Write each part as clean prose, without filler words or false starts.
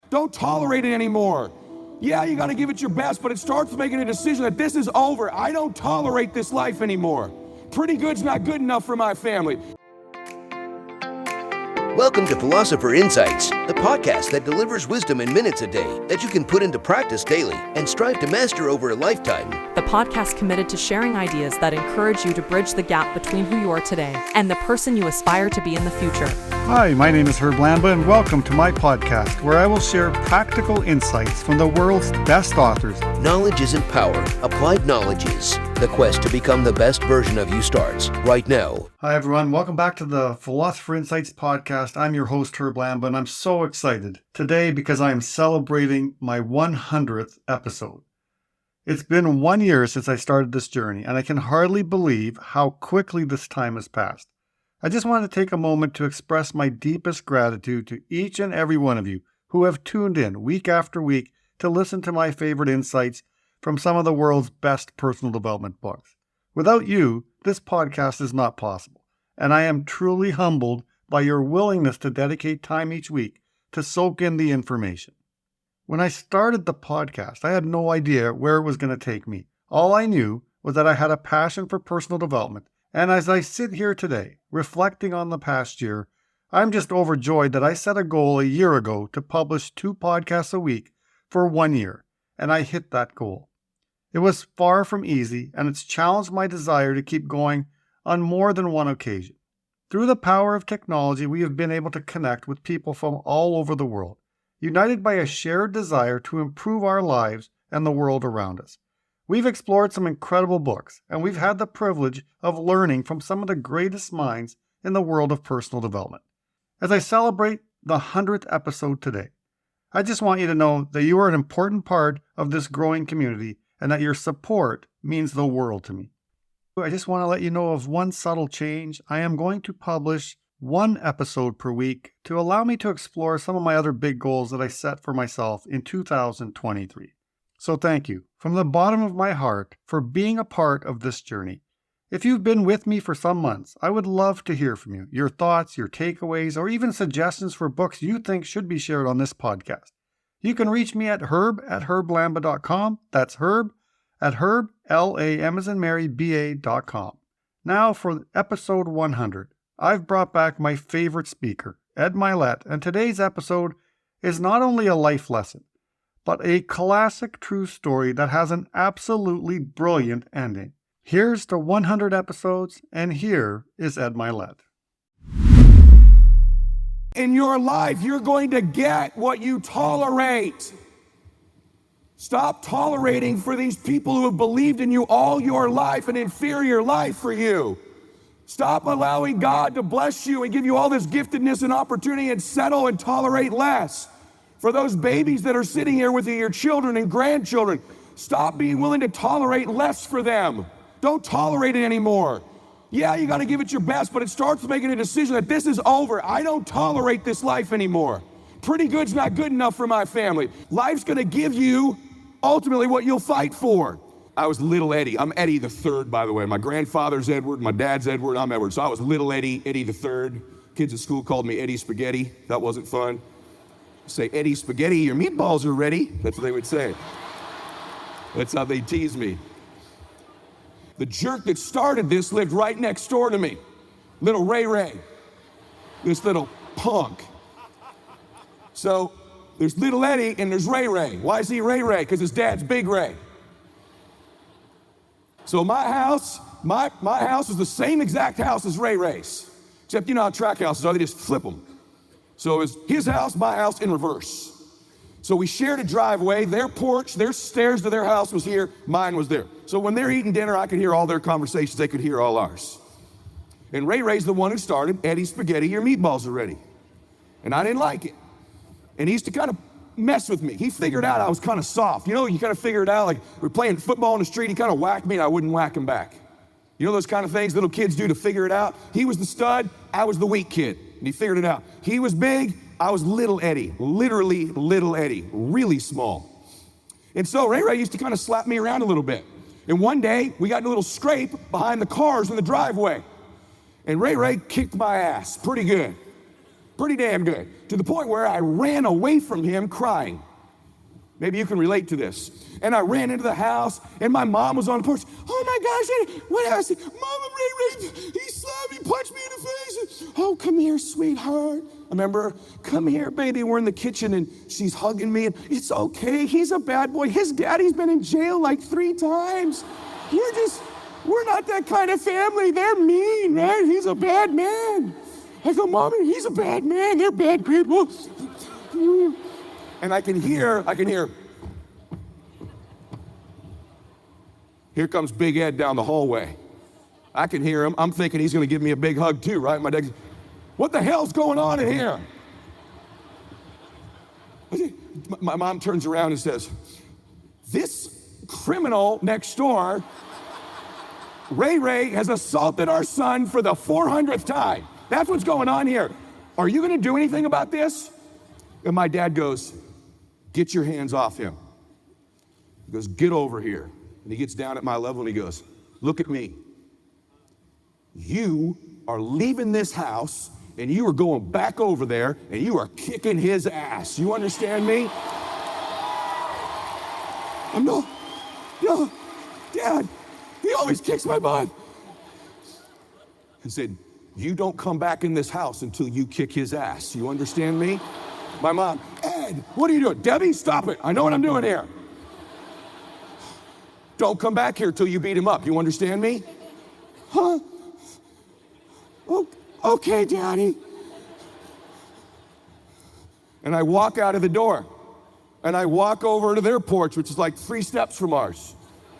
Don't tolerate it anymore. Yeah, you got to give it your best, but it starts making a decision that this is over. I don't tolerate this life anymore. Pretty good's not good enough for my family. Welcome to Philosopher Insights, the podcast that delivers wisdom in minutes a day that you can put into practice daily and strive to master over a lifetime. The podcast committed to sharing ideas that encourage you to bridge the gap between who you are today and the person you aspire to be in the future. Hi, my name is Herb Lamba, and welcome to my podcast, where I will share practical insights from the world's best authors. Knowledge isn't power. Applied knowledge is. The quest to become the best version of you starts right now. Hi, everyone. Welcome back to the Philosopher Insights podcast. I'm your host, Herb Lamba, and I'm so excited today because I am celebrating my 100th episode. It's been 1 year since I started this journey, and I can hardly believe how quickly this time has passed. I just want to take a moment to express my deepest gratitude to each and every one of you who have tuned in week after week to listen to my favorite insights from some of the world's best personal development books. Without you, this podcast is not possible, and I am truly humbled by your willingness to dedicate time each week to soak in the information. When I started the podcast, I had no idea where it was going to take me. All I knew was that I had a passion for personal development, and as I sit here today, reflecting on the past year, I'm just overjoyed that I set a goal a year ago to publish 2 podcasts a week for 1 year, and I hit that goal. It was far from easy, and it's challenged my desire to keep going on more than one occasion. Through the power of technology, we have been able to connect with people from all over the world, united by a shared desire to improve our lives and the world around us. We've explored some incredible books, and we've had the privilege of learning from some of the greatest minds in the world of personal development. As I celebrate the 100th episode today, I just want you to know that you are an important part of this growing community and that your support means the world to me. I just want to let you know of one subtle change. I am going to publish 1 episode per week to allow me to explore some of my other big goals that I set for myself in 2023. So thank you from the bottom of my heart for being a part of this journey. If you've been with me for some months, I would love to hear from you, your thoughts, your takeaways, or even suggestions for books you think should be shared on this podcast. You can reach me at herb@herblamba.com. That's herb at herb, L-A-M as in Mary, B-A.com. Now for episode 100. I've brought back my favorite speaker, Ed Mylett, and today's episode is not only a life lesson, but a classic true story that has an absolutely brilliant ending. Here's to 100 episodes, and here is Ed Mylett. In your life, you're going to get what you tolerate. Stop tolerating for these people who have believed in you all your life, an inferior life for you. Stop allowing God to bless you and give you all this giftedness and opportunity and settle and tolerate less. For those babies that are sitting here with you, your children and grandchildren, stop being willing to tolerate less for them. Don't tolerate it anymore. Yeah, you got to give it your best, but it starts making a decision that this is over. I don't tolerate this life anymore. Pretty good's not good enough for my family. Life's going to give you ultimately what you'll fight for. I was little Eddie. I'm Eddie the Third, by the way. My grandfather's Edward, my dad's Edward, I'm Edward. So I was little Eddie, Eddie the Third. Kids at school called me Eddie Spaghetti. That wasn't fun. Say, Eddie Spaghetti, your meatballs are ready. That's what they would say. That's how they tease me. The jerk that started this lived right next door to me. Little Ray Ray. This little punk. So there's little Eddie and there's Ray Ray. Why is he Ray Ray? Because his dad's Big Ray. So my house is the same exact house as Ray Ray's. Except you know how track houses are, they just flip them. So it was his house, my house in reverse. So we shared a driveway, their porch, their stairs to their house was here, mine was there. So when they're eating dinner, I could hear all their conversations, they could hear all ours. And Ray Ray's the one who started, Eddie Spaghetti, your meatballs are ready. And I didn't like it. And he used to kind of mess with me. He figured out I was kind of soft. You know, you kind of figure it out, like we're playing football in the street, he kind of whacked me and I wouldn't whack him back. You know those kind of things little kids do to figure it out? He was the stud, I was the weak kid. And he figured it out. He was big, I was little Eddie, literally little Eddie, really small. And so Ray Ray used to kind of slap me around a little bit. And one day, we got in a little scrape behind the cars in the driveway. And Ray Ray kicked my ass pretty good. Pretty damn good. To the point where I ran away from him crying. Maybe you can relate to this. And I ran into the house, and my mom was on the porch. Oh my gosh, what happened? Mama, Ray, he slapped me, punched me in the face. Oh, come here, sweetheart. I remember, come here, baby. We're in the kitchen, and she's hugging me, and it's okay. He's a bad boy. His daddy's been in jail like 3 times. We're not that kind of family. They're mean, right? He's a bad man. I go, Mommy, he's a bad man. They're bad people. And I can hear, here comes Big Ed down the hallway. I can hear him. I'm thinking he's gonna give me a big hug too, right? My dad's, what the hell's going on in here? My mom turns around and says, this criminal next door, Ray has assaulted our son for the 400th time. That's what's going on here. Are you gonna do anything about this? And my dad goes, get your hands off him. He goes, get over here. And he gets down at my level and he goes, look at me. You are leaving this house and you are going back over there and you are kicking his ass. You understand me? I'm no, Dad, he always kicks my butt. He said, you don't come back in this house until you kick his ass. You understand me? My mom, Ed, what are you doing? Debbie, stop it. I know what I'm doing here. Don't come back here till you beat him up. You understand me? Huh? Okay, Daddy. And I walk out of the door. And I walk over to their porch, which is like 3 steps from ours.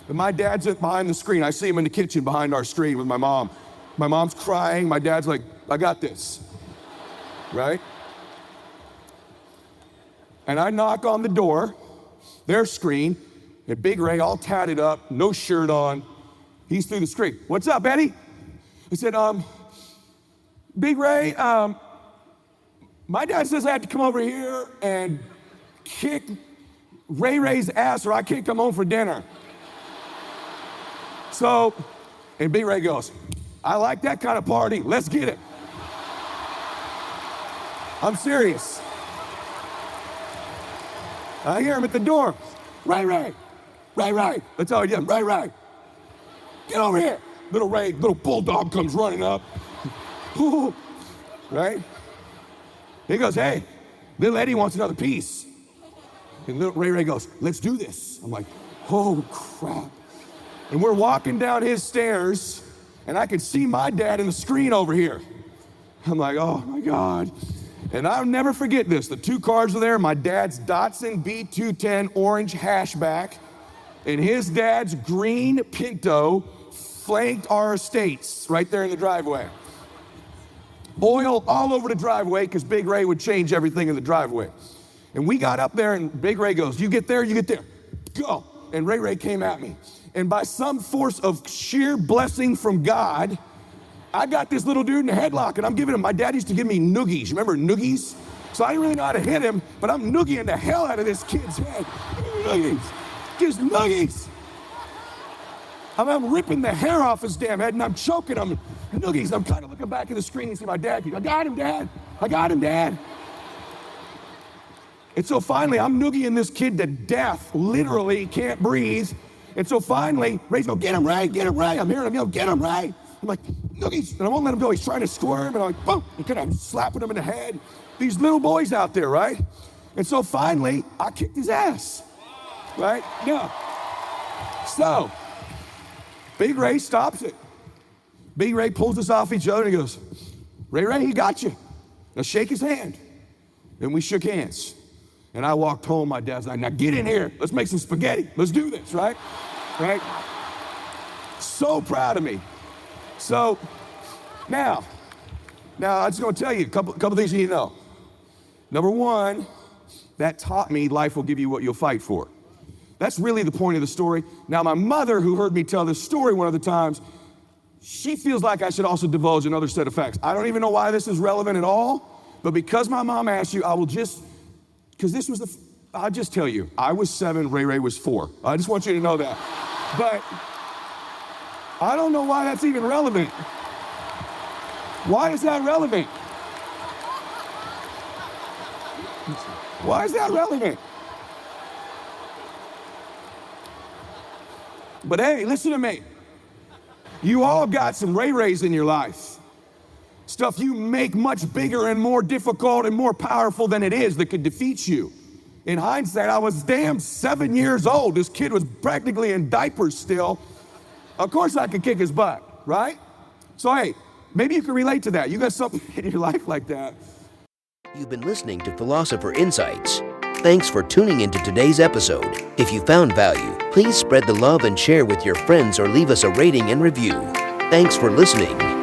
And my dad's behind the screen. I see him in the kitchen behind our screen with my mom. My mom's crying. My dad's like, I got this. Right? And I knock on the door, their screen, and Big Ray all tatted up, no shirt on. He's through the screen. What's up, Eddie? I said, Big Ray, my dad says I have to come over here and kick Ray's ass or I can't come home for dinner. So, and Big Ray goes, I like that kind of party. Let's get it. I'm serious. I hear him at the door. Ray. That's all he did. Ray. Get over here. Little bulldog comes running up. Right? He goes, hey, little Eddie wants another piece. And little Ray goes, let's do this. I'm like, oh crap. And we're walking down his stairs and I can see my dad in the screen over here. I'm like, oh my God. And I'll never forget this. The 2 cars were there. My dad's Datsun B210 orange hatchback and his dad's green Pinto flanked our estates right there in the driveway. Oil all over the driveway because Big Ray would change everything in the driveway. And we got up there and Big Ray goes, you get there, go. And Ray came at me. And by some force of sheer blessing from God, I got this little dude in a headlock and I'm giving him, my dad used to give me noogies. Remember noogies? So I didn't really know how to hit him, but I'm noogieing the hell out of this kid's head. Noogies, just noogies. I'm ripping the hair off his damn head and I'm choking him. Noogies, I'm kind of looking back at the screen and see my dad. I got him, Dad. And so finally, I'm noogieing this kid to death, literally can't breathe. And so finally, Ray's going, get him, Ray. I'm hearing him yell, get him, Ray. I'm like, noogies, and I won't let him go. He's trying to squirm, and I'm like, boom, and kind of slapping him in the head. These little boys out there, right? And so finally, I kicked his ass, right? Yeah. So, Big Ray stops it. Big Ray pulls us off each other and he goes, Ray, he got you. Now shake his hand. And we shook hands. And I walked home, my dad's like, now get in here. Let's make some spaghetti. Let's do this, right? Right? So proud of me. So now I'm just gonna tell you a couple things you need to know. Number one, that taught me life will give you what you'll fight for. That's really the point of the story. Now, my mother, who heard me tell this story one of the times, she feels like I should also divulge another set of facts. I don't even know why this is relevant at all, but because my mom asked you, I'll just tell you, I was 7, Ray was 4. I just want you to know that. But I don't know why that's even relevant. Why is that relevant? Why is that relevant? But hey, listen to me. You all got some Ray-Rays in your life. Stuff you make much bigger and more difficult and more powerful than it is that could defeat you. In hindsight, I was damn 7 years old. This kid was practically in diapers still. Of course I could kick his butt, right? So hey, maybe you can relate to that. You got something in your life like that. You've been listening to Philosopher Insights. Thanks for tuning into today's episode. If you found value, please spread the love and share with your friends or leave us a rating and review. Thanks for listening.